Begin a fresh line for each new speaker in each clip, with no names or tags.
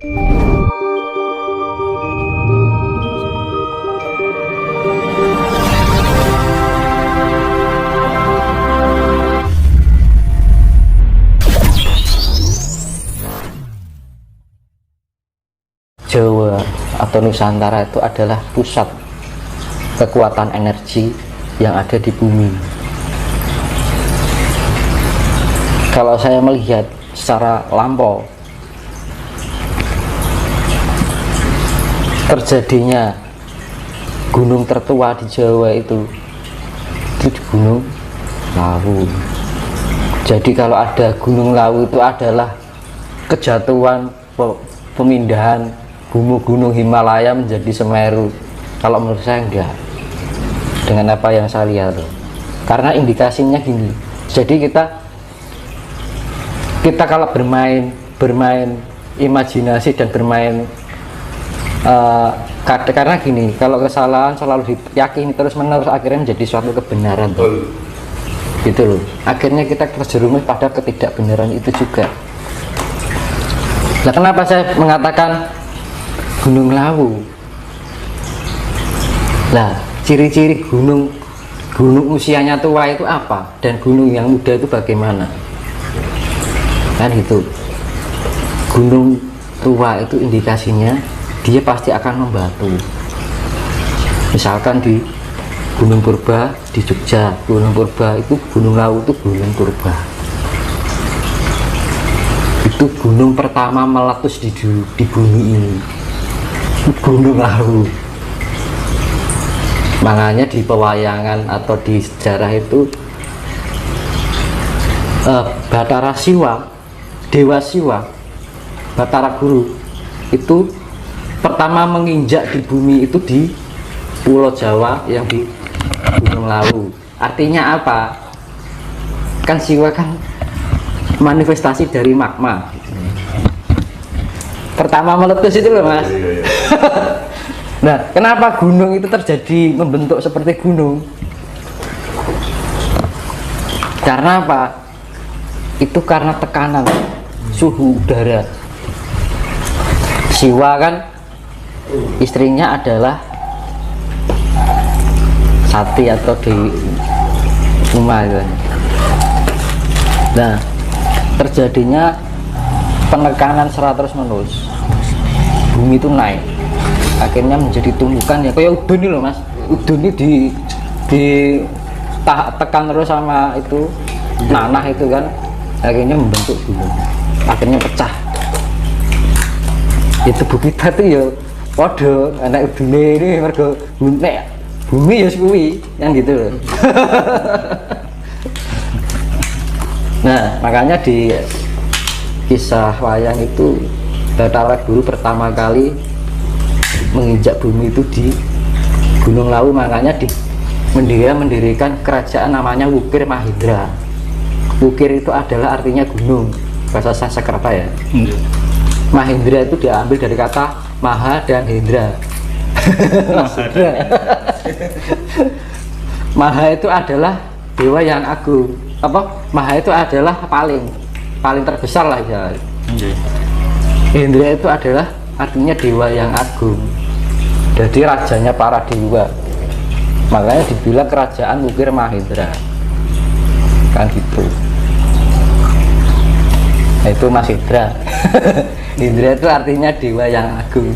Jawa atau Nusantara itu adalah pusat kekuatan energi yang ada di bumi. Kalau saya melihat secara lampau, terjadinya gunung tertua di Jawa itu di Gunung Lawu. Jadi kalau ada Gunung Lawu itu adalah kejatuhan, pemindahan gunung Himalaya menjadi Semeru. Kalau menurut saya enggak, dengan apa yang saya lihat, karena indikasinya gini. Jadi kita kalau bermain imajinasi dan bermain karena gini, kalau kesalahan selalu diyakini terus menerus akhirnya menjadi suatu kebenaran gitu loh. Akhirnya kita terjerumus pada ketidakbenaran itu juga. Nah, kenapa saya mengatakan Gunung Lawu? Nah, ciri-ciri gunung usianya tua itu apa, dan gunung yang muda itu bagaimana? Kan gitu. Gunung tua itu indikasinya dia pasti akan membatu. Misalkan di Gunung Purba di Jogja, Gunung Purba itu, Gunung Lawu itu Gunung Purba. Itu gunung pertama meletus di bumi ini, Gunung Lawu. Makanya di pewayangan atau di sejarah itu Batara Siwa, Dewa Siwa, Batara Guru itu pertama menginjak di bumi itu di Pulau Jawa yang di Gunung Lawu. Artinya apa? Kan Siwa kan manifestasi dari magma. Pertama meletus itu loh, Mas. Nah, kenapa gunung itu terjadi membentuk seperti gunung? Karena apa? Itu karena tekanan suhu udara. Siwa kan istrinya adalah Sati atau Dewi Uma gitu. Nah, terjadinya penekanan secara terus menerus, bumi itu naik, akhirnya menjadi tumbukan ya kayak udun ini loh, Mas. Udun ini tekan terus sama itu nanah itu kan, akhirnya membentuk gunung, akhirnya pecah. Itu bukti tuh ya podo anak udun ini mergo nek bumi ya suwi yang gitu loh. Nah, makanya di kisah wayang itu Batara Guru pertama kali menginjak bumi itu di Gunung Lawu, makanya mendirikan kerajaan namanya Wukir Mahindra. Wukir itu adalah artinya gunung, bahasa Sanskerta ya. Mahindra itu diambil dari kata Maha dan Hendra. Maha itu adalah dewa yang agung. Maha itu adalah paling terbesar lah ya. Hendra itu adalah artinya dewa yang agung. Jadi rajanya para dewa. Makanya dibilang kerajaan Wukir Mahindra. Kan gitu. Nah, itu Mas Indra. Indra itu artinya dewa yang agung.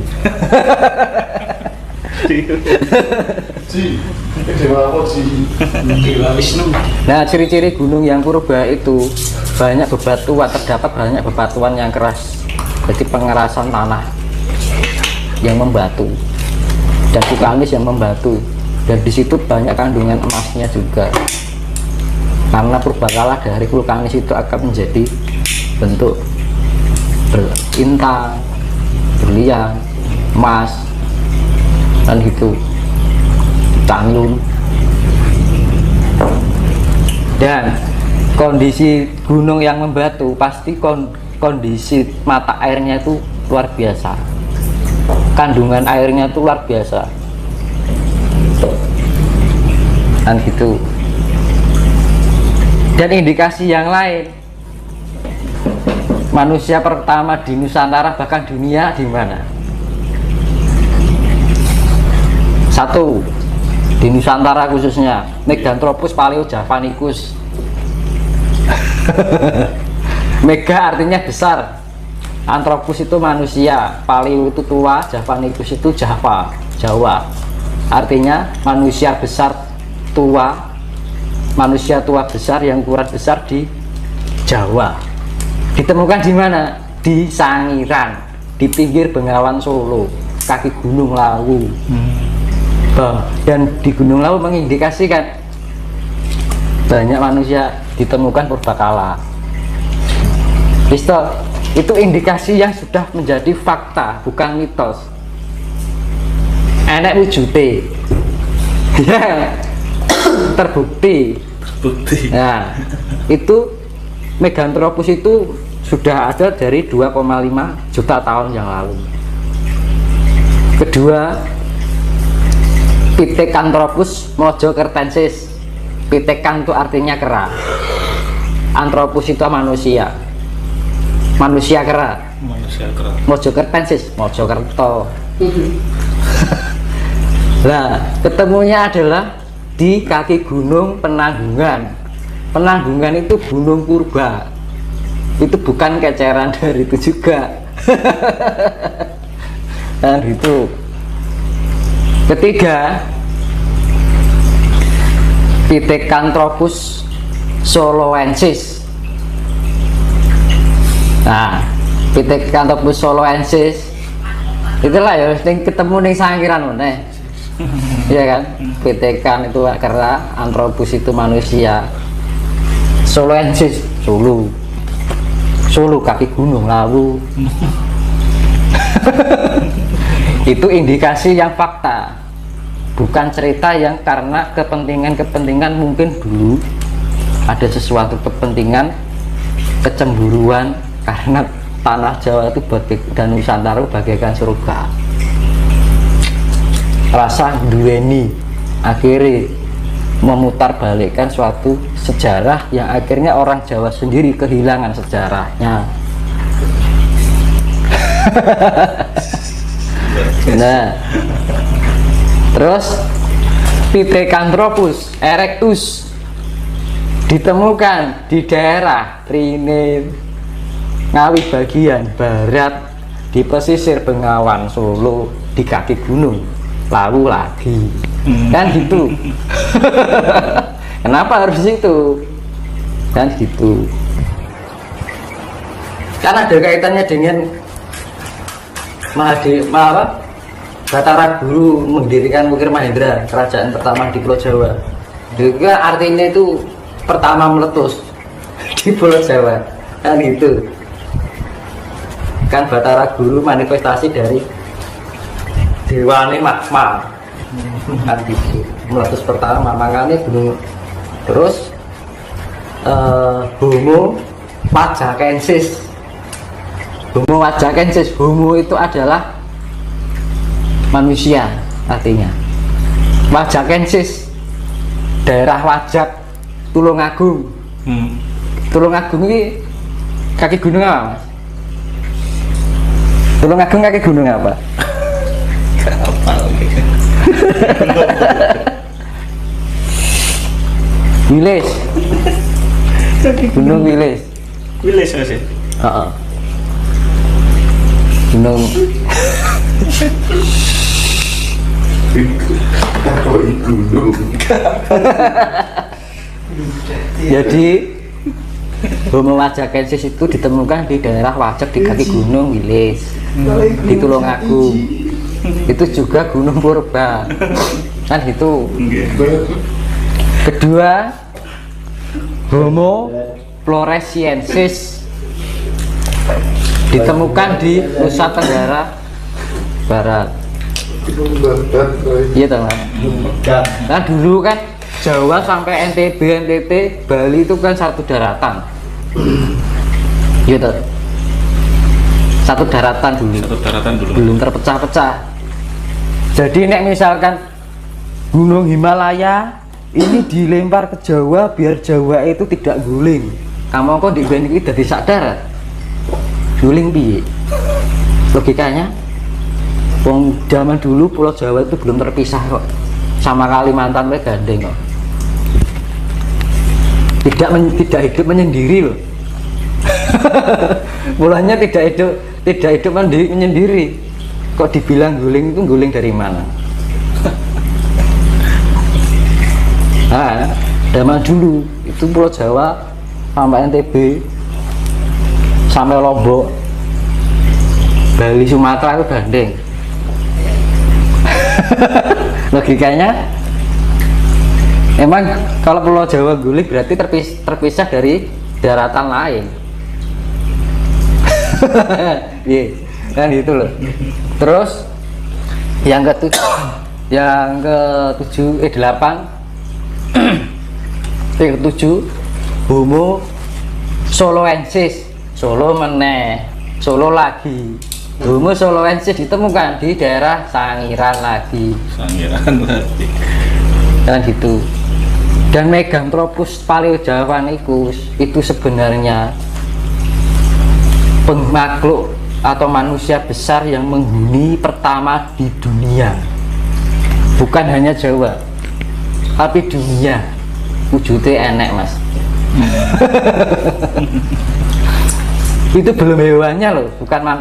Dewa Wisnu.
Nah, ciri-ciri gunung yang purba itu banyak bebatuan, terdapat banyak bebatuan yang keras. Jadi pengerasan tanah yang membatu dan vulkanis yang membatu, dan di situ banyak kandungan emasnya juga. Karena purbakala dari vulkanis itu akan menjadi bentuk berintang, berlian, emas, dan gitu, canlun. Dan kondisi gunung yang membatu pasti kondisi mata airnya itu luar biasa, kandungan airnya itu luar biasa, dan gitu. Dan indikasi yang lain, manusia pertama di Nusantara bahkan dunia di mana? Satu, di Nusantara khususnya Meganthropus paleojavanicus. Mega artinya besar, Anthropus itu manusia, Paleo itu tua, Javanicus itu Java, Jawa. Artinya manusia besar tua, manusia tua besar yang ukuran besar di Jawa. Ditemukan di mana? Di Sangiran, di pinggir Bengawan Solo, kaki Gunung Lawu. Dan di Gunung Lawu mengindikasikan banyak manusia ditemukan purbakala. Itu indikasi yang sudah menjadi fakta, bukan mitos. Enek wujute. Ya, terbukti. Nah, itu Meganthropus itu sudah ada dari 2,5 juta tahun yang lalu. Kedua, Pithecanthropus mojokertensis. Pithecan itu artinya kera. Anthropus itu manusia. Manusia kera. Mojokertensis, Mojokerto. Nah, ketemunya adalah di kaki gunung Penanggungan. Penanggungan itu gunung purba. Itu bukan keceran dari itu juga. Dan itu. Ketiga, Pithecanthropus soloensis. Nah, Pithecanthropus soloensis itulah ya yang ketemu nih Sangiran meneh. Iya kan? Pithecan itu kera, Anthropus itu manusia. Soloensis Solo. Solo kaki gunung Lawu. Itu indikasi yang fakta, bukan cerita yang karena kepentingan mungkin dulu ada sesuatu kepentingan kecemburuan karena tanah Jawa itu dan Nusantara bagaikan surga. Rasa duweni akhirnya memutarbalikkan suatu sejarah yang akhirnya orang Jawa sendiri kehilangan sejarahnya. Nah, terus Pithecanthropus erectus ditemukan di daerah Rine Ngawi bagian barat di pesisir Bengawan Solo di kaki gunung Lawu lagi. Kan gitu. Kenapa harus itu? Kan gitu. Karena ada kaitannya dengan Batara Guru mendirikan Ukir Mahendra, kerajaan pertama di Pulau Jawa. Juga artinya itu pertama meletus di Pulau Jawa. Kan gitu. Kan Batara Guru manifestasi dari Dewane Magma. Kan gitu. Meletus pertama, makanya gunung. Terus Homo wajakensis. Homo wajakensis, Homo itu adalah manusia artinya. Wajakensis daerah Wajak Tulungagung. Tulungagung ini kaki gunung apa, Mas? Tulungagung kaki gunung apa? Wilis. Gunung Wilis.
Wilis sih.
Heeh. Gunung jadi Homo wajakensis itu ditemukan di daerah Wajak di kaki gunung Wilis di Tulungagung. Itu juga gunung purba kan gitu. Kedua, Homo floresiensis ditemukan di Nusa Tenggara Barat. Iya teman. Nah dulu kan Jawa sampai NTB, NTT, Bali itu kan satu daratan. Gitu. Satu daratan dulu. Belum terpecah-pecah. Jadi nek misalkan Gunung Himalaya ini dilempar ke Jawa biar Jawa itu tidak guling. Kamu kok di band iki dadi sak darat. guling piye? Logikanya wong zaman dulu Pulau Jawa itu belum terpisah kok sama Kalimantan, gandeng kok. Tidak hidup menyendiri loh. Mulanya tidak hidup menyendiri. Kok dibilang guling, itu guling dari mana? Nah, zaman dulu itu Pulau Jawa sampai NTB sampai Lombok, Bali, Sumatera itu gandeng. Logikanya emang kalau Pulau Jawa guling berarti terpisah dari daratan lain. Iya, kan gitu loh. Terus yang ketujuh Homo soloensis, Solo meneh, Solo lagi. Homo soloensis ditemukan di daerah Sangiran lagi. Dan gitu. Dan Meganthropus paleojavanicus itu sebenarnya makhluk atau manusia besar yang menghuni pertama di dunia. Bukan hanya Jawa, tapi dunia. Wujudnya enek, Mas. Itu belum hewannya loh,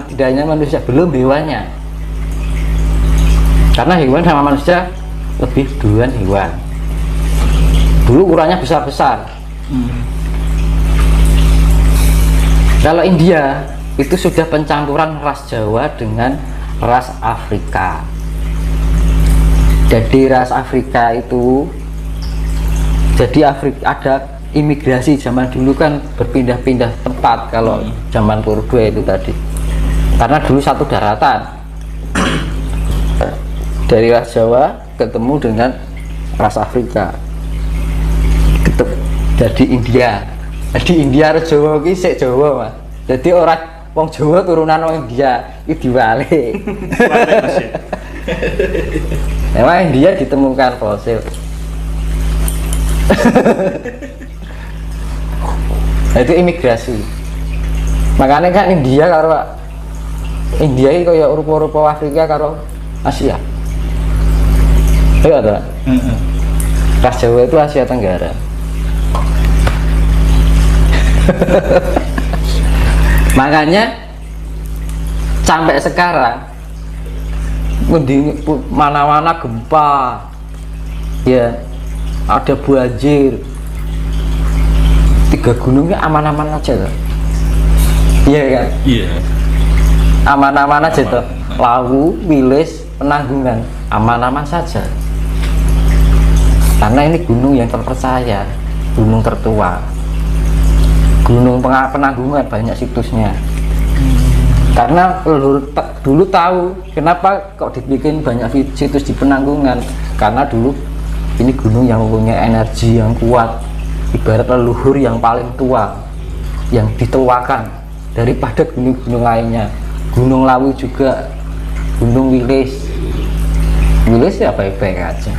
tidak hanya manusia, belum hewannya. Karena hewan sama manusia lebih duluan hewan. Dulu ukurannya besar-besar. Kalau India itu sudah pencampuran ras Jawa dengan ras Afrika. Jadi ras Afrika itu, jadi Afrika ada imigrasi zaman dulu kan berpindah-pindah tempat kalau zaman purba itu tadi, karena dulu satu daratan. Dari ras Jawa ketemu dengan ras Afrika, jadi India. Jadi India ras Jawa ini sik Jawa, Mas. Jadi orang wong Jawa turunan wong India itu diwale. Memang India ditemukan fosil. Nah, itu imigrasi. Makanya kan India ini kayak rupa-rupa Afrika karo Asia. Iya tak? Ras Jawa itu Asia Tenggara. Makanya sampai sekarang mana-mana gempa, ya ada banjir, 3 gunungnya aman-aman aja tuh. Iya kan? Iya. Aman-aman aja tuh. Lawu, Wilis, Penanggungan aman-aman saja. Karena ini gunung yang terpercaya, gunung tertua. Gunung Penanggungan banyak situsnya. Karena dulu tahu kenapa kok dibikin banyak situs di Penanggungan, karena dulu ini gunung yang mempunyai energi yang kuat, ibarat leluhur yang paling tua yang dituakan daripada gunung-gunung lainnya. Gunung Lawu juga, Gunung Wilis ya baik-baik aja,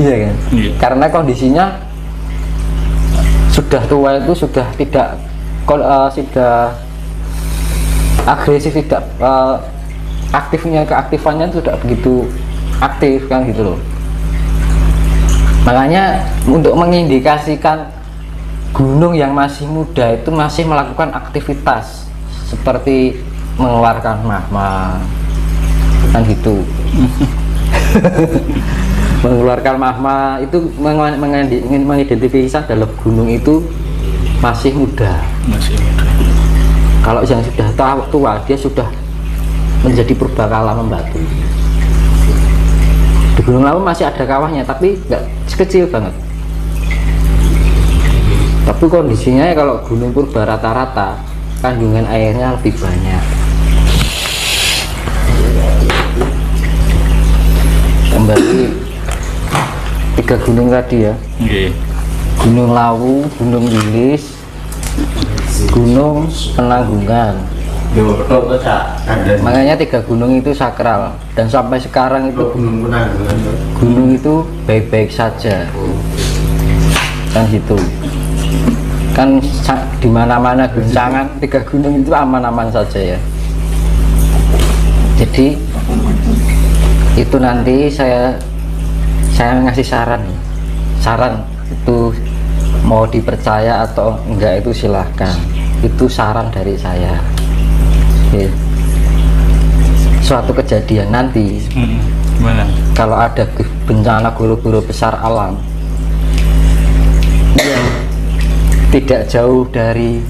iya kan? Iya. Karena kondisinya sudah tua, itu sudah tidak sudah agresif, tidak keaktifannya itu tidak begitu aktif kan gitu loh. Makanya untuk mengindikasikan gunung yang masih muda itu masih melakukan aktivitas seperti mengeluarkan magma kan gitu. Mengeluarkan magma itu mengidentifikasi dalam gunung itu masih muda. Kalau yang sudah tua dia sudah menjadi purbakala membatu. Di Gunung Lawu masih ada kawahnya, tapi nggak kecil banget. Tapi kondisinya ya kalau gunung purba rata-rata kandungan airnya lebih banyak. Kembali 3 gunung tadi ya. Gunung Lawu, Gunung Wilis, Gunung Penanggungan. Makanya 3 gunung itu sakral, dan sampai sekarang itu gunung itu baik-baik saja kan gitu. kan di mana-mana guncangan, 3 gunung itu aman-aman saja ya. Jadi itu nanti saya ngasih saran itu mau dipercaya atau enggak itu silahkan, itu saran dari saya. Oke. Suatu kejadian nanti
Gimana?
kalau ada bencana guru-guru besar alam yang tidak jauh dari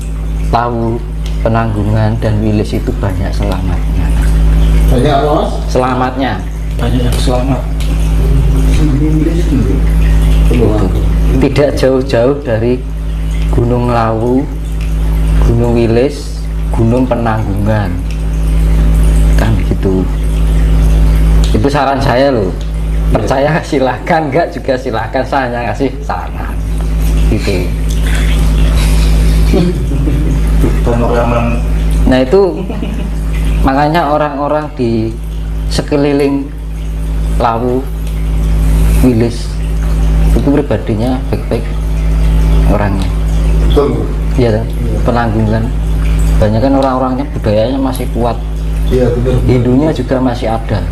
Lawu, Penanggungan dan Wilis itu banyak selamatnya.
Banyak Mas?
Selamatnya
Banyak yang selamat.
gitu. Tidak jauh-jauh dari Gunung Lawu, Gunung Wilis, Gunung Penanggungan, kan gitu. Itu saran saya loh. Percaya silahkan, enggak juga silahkan, saya hanya ngasih saran gitu. Nah itu makanya orang-orang di sekeliling Lawu, Wilis itu pribadinya baik-baik orangnya.
Betul.
Iya, Penanggungan banyak kan orang-orangnya budayanya masih kuat.
Iya benar.
Hindunya juga masih ada,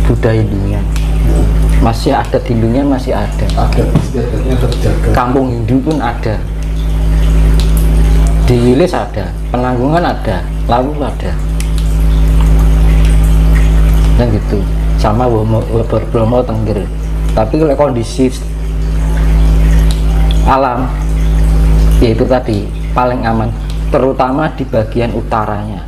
budaya Hindunya masih ada, Hindunya masih ada.
Adat istiadatnya terjaga.
Kampung Hindu pun ada. Di Wilis ada, Penanggungan ada, Lawu ada. Yang gitu. Sama Bromo Tengger. Tapi kalau kondisi alam, yaitu tadi paling aman, terutama di bagian utaranya.